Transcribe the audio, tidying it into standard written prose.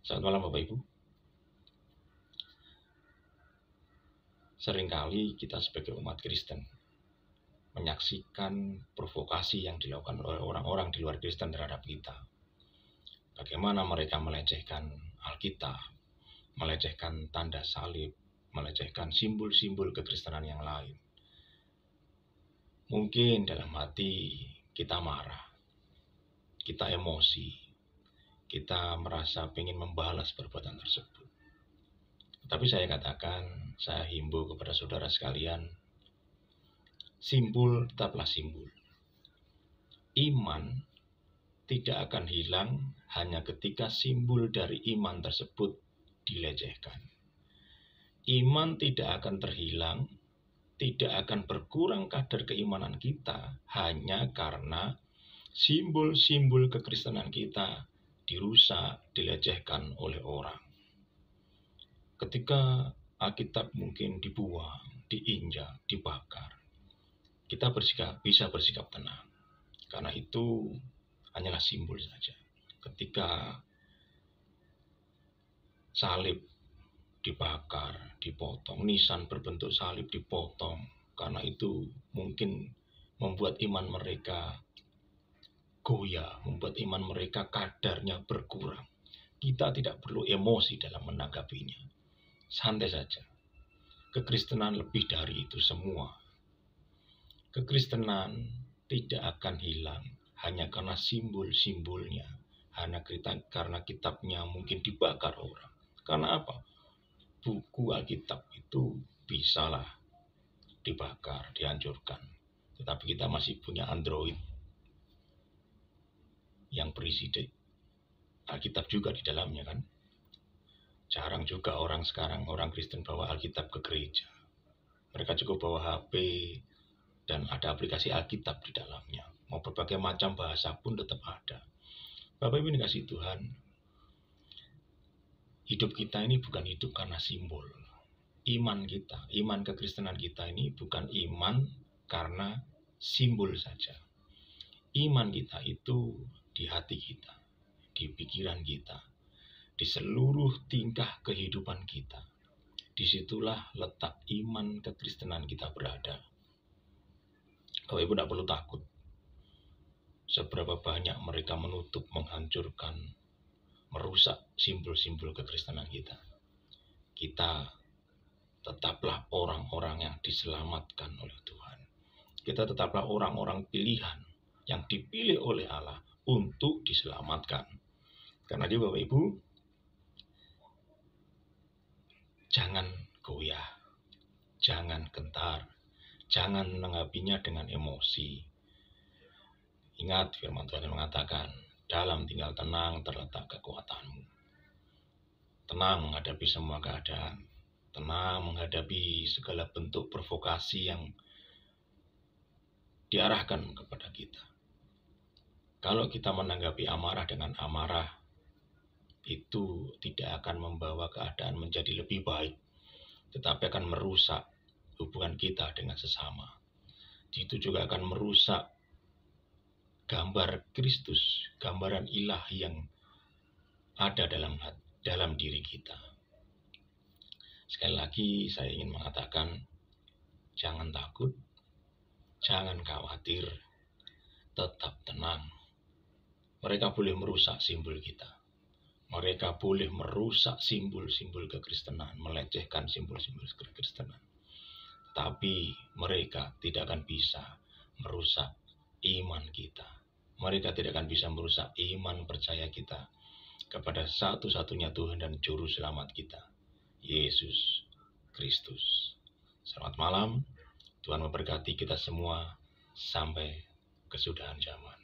Selamat malam Bapak Ibu. Seringkali kita sebagai umat Kristen menyaksikan provokasi yang dilakukan oleh orang-orang di luar Kristen terhadap kita. Bagaimana mereka melecehkan Alkitab, melecehkan tanda salib, melecehkan simbol-simbol kekristenan yang lain. Mungkin dalam hati kita marah, kita emosi, kita merasa ingin membalas perbuatan tersebut. Tapi saya katakan, saya himbau kepada saudara sekalian, simbol tetaplah simbol. Iman tidak akan hilang hanya ketika simbol dari iman tersebut dilecehkan. Iman tidak akan terhilang, tidak akan berkurang kadar keimanan kita hanya karena simbol-simbol kekristenan kita dirusak, dilecehkan oleh orang. Ketika Alkitab mungkin dibuang, diinjak, dibakar, kita bisa bersikap tenang. Karena itu hanyalah simbol saja. Ketika salib dibakar, dipotong, nisan berbentuk salib dipotong, karena itu mungkin membuat iman mereka goyah, membuat iman mereka kadarnya berkurang. Kita tidak perlu emosi dalam menanggapinya. Santai saja. Kekristenan lebih dari itu semua. Kekristenan tidak akan hilang hanya karena simbol-simbolnya, hanya karena kitabnya mungkin dibakar orang. Karena apa? Buku Alkitab itu bisalah dibakar, dihancurkan. Tetapi kita masih punya Android yang berisi Alkitab juga di dalamnya kan. Jarang juga orang sekarang, orang Kristen bawa Alkitab ke gereja. Mereka cukup bawa HP dan ada aplikasi Alkitab di dalamnya. Mau berbagai macam bahasa pun tetap ada. Bapak Ibu dikasih Tuhan, hidup kita ini bukan hidup karena simbol. Iman kita, iman kekristenan kita ini bukan iman karena simbol saja. Iman kita itu di hati kita, di pikiran kita, di seluruh tingkah kehidupan kita. Disitulah letak iman kekristenan kita berada. Bapak Ibu tidak perlu takut. Seberapa banyak mereka menutup, menghancurkan, merusak simbol-simbol kekristenan kita. Kita tetaplah orang-orang yang diselamatkan oleh Tuhan. Kita tetaplah orang-orang pilihan yang dipilih oleh Allah untuk diselamatkan. Karena itu Bapak Ibu, jangan goyah, jangan gentar, jangan menanggapinya dengan emosi. Ingat firman Tuhan yang mengatakan, dalam tinggal tenang terletak kekuatanmu. Tenang menghadapi semua keadaan. Tenang menghadapi segala bentuk provokasi yang diarahkan kepada kita. Kalau kita menanggapi amarah dengan amarah, itu tidak akan membawa keadaan menjadi lebih baik, tetapi akan merusak hubungan kita dengan sesama. Itu juga akan merusak gambar Kristus, gambaran ilahi yang ada dalam diri kita. Sekali lagi saya ingin mengatakan, jangan takut, jangan khawatir, tetap tenang. Mereka boleh merusak simbol kita. Mereka boleh merusak simbol-simbol kekristenan, melecehkan simbol-simbol kekristenan. Tapi mereka tidak akan bisa merusak iman kita. Mereka tidak akan bisa merusak iman percaya kita kepada satu-satunya Tuhan dan Juru Selamat kita, Yesus Kristus. Selamat malam, Tuhan memberkati kita semua sampai kesudahan zaman.